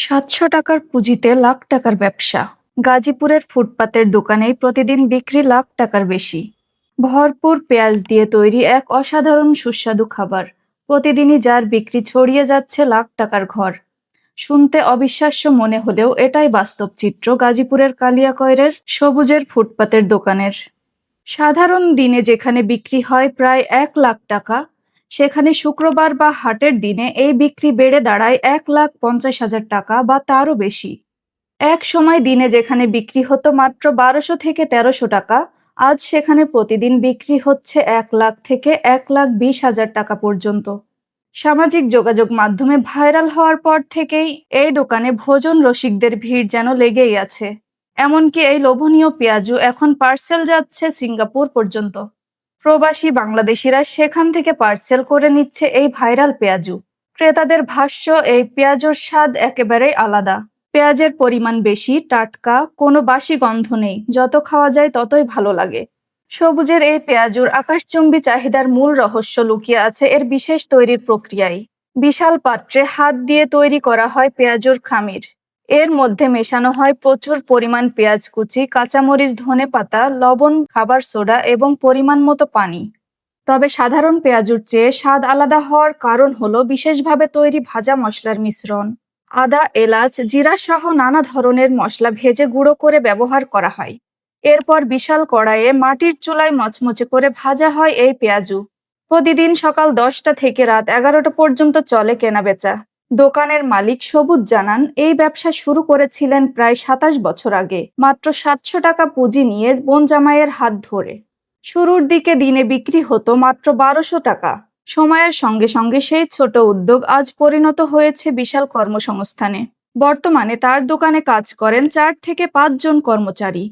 700 টাকার পুঁজিতে লাখ টাকার ব্যবসা। গাজীপুরের ফুটপাতের দোকানেই প্রতিদিন বিক্রি লাখ টাকার বেশি। ভরপুর পেঁয়াজ দিয়ে তৈরি এক অসাধারণ সুস্বাদু খাবার। প্রতিদিনই যার বিক্রি ছড়িয়ে যাচ্ছে লাখ টাকার ঘর। শুনতে অবিশ্বাস্য মনে হলেও এটাই বাস্তব চিত্র গাজীপুরের কালিয়াকৈরের সবুজের ফুটপাতের দোকানের। সাধারণ দিনে যেখানে বিক্রি হয় প্রায় 1 লাখ টাকা, সেখানে শুক্রবার বা হাটের দিনে এই বিক্রি বেড়ে দাঁড়ায় 1,50,000 টাকা বা তারও বেশি। এক সময় দিনে যেখানে বিক্রি হতো মাত্র 1200 থেকে 1300 টাকা, আজ সেখানে প্রতিদিন বিক্রি হচ্ছে 1 লাখ থেকে 1,20,000 টাকা পর্যন্ত। সামাজিক যোগাযোগ মাধ্যমে ভাইরাল হওয়ার পর থেকেই এই দোকানে ভোজন রসিকদের ভিড় যেন লেগেই আছে। এমনকি এই লোভনীয় পেঁয়াজু এখন পার্সেল যাচ্ছে সিঙ্গাপুর পর্যন্ত। প্রবাসী বাংলাদেশিরা সেখান থেকে পার্সেল করে নিচ্ছে এই ভাইরাল পেঁয়াজু। ক্রেতাদের ভাষ্য, এই পেঁয়াজুর স্বাদ একেবারেই আলাদা। পেঁয়াজের পরিমাণ বেশি, টাটকা, কোনো বাসি গন্ধ নেই, যত খাওয়া যায় ততই ভালো লাগে। সবুজের এই পেঁয়াজুর আকাশচুম্বী চাহিদার মূল রহস্য লুকিয়ে আছে এর বিশেষ তৈরির প্রক্রিয়ায়। বিশাল পাত্রে হাত দিয়ে তৈরি করা হয় পেঁয়াজুর খামির। এর মধ্যে মেশানো হয় প্রচুর পরিমাণ পেঁয়াজ কুচি, কাঁচামরিচ, ধনেপাতা, লবণ, খাবার সোডা এবং পরিমাণ মতো পানি। তবে সাধারণ পেঁয়াজুর চেয়ে স্বাদ আলাদা হওয়ার কারণ হলো বিশেষভাবে তৈরি ভাজা মশলার মিশ্রণ। আদা, এলাচ, জিরা সহ নানা ধরনের মশলা ভেজে গুঁড়ো করে ব্যবহার করা হয়। এরপর বিশাল কড়াইয়ে মাটির চুলায় মচমচে করে ভাজা হয় এই পেঁয়াজু। প্রতিদিন সকাল 10টা থেকে রাত 11টা পর্যন্ত চলে কেনাবেচা। দোকানের মালিক সবুজ জানান, এই ব্যবসা শুরু করেছিলেন প্রায় 27 বছর আগে, মাত্র 700 টাকা পুঁজি নিয়ে বোন জামাইয়ের হাত ধরে। শুরুর দিকে দিনে বিক্রি হতো মাত্র 1200 টাকা। সময়ের সঙ্গে সঙ্গে সেই ছোট উদ্যোগ আজ পরিণত হয়েছে বিশাল কর্মসংস্থানে। বর্তমানে তার দোকানে কাজ করেন 4 থেকে 5 জন কর্মচারী।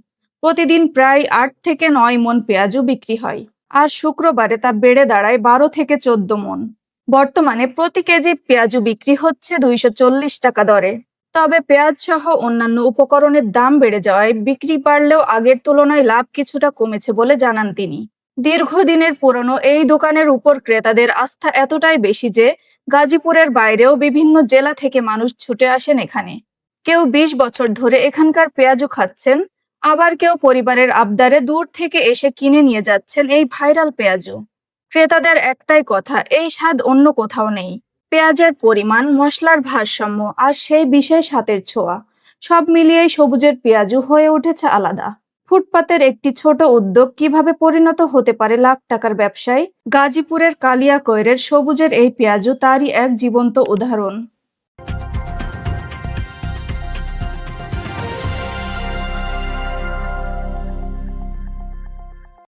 প্রতিদিন প্রায় 8 থেকে 9 মণ পেঁয়াজু বিক্রি হয়, আর শুক্রবারে তা বেড়ে দাঁড়ায় 12 থেকে 14 মণ। বর্তমানে প্রতি কেজি পেঁয়াজু বিক্রি হচ্ছে 240 টাকা দরে। তবে পেঁয়াজ সহ অন্যান্য উপকরণের দাম বেড়ে যাওয়ায় বিক্রি বাড়লেও আগের তুলনায় লাভ কিছুটা কমেছে বলে জানান তিনি। দীর্ঘদিনের পুরনো এই দোকানের উপর ক্রেতাদের আস্থা এতটাই বেশি যে গাজীপুরের বাইরেও বিভিন্ন জেলা থেকে মানুষ ছুটে আসেন এখানে। কেউ 20 বছর ধরে এখানকার পেঁয়াজু খাচ্ছেন, আবার কেউ পরিবারের আবদারে দূর থেকে এসে কিনে নিয়ে যাচ্ছেন এই ভাইরাল পেঁয়াজু। ক্রেতাদের একটাই কথা, এই স্বাদ অন্য কোথাও নেই। পেঁয়াজের পরিমাণ, মশলার ভারসাম্য আর সেই বিশেষ হাতের ছোঁয়া, সব মিলিয়েই সবুজের পেঁয়াজু হয়ে উঠেছে আলাদা। ফুটপাতের একটি ছোট উদ্যোগ কিভাবে পরিণত হতে পারে লাখ টাকার ব্যবসায়, গাজীপুরের কালিয়াকৈরের সবুজের এই পেঁয়াজু তারই এক জীবন্ত উদাহরণ।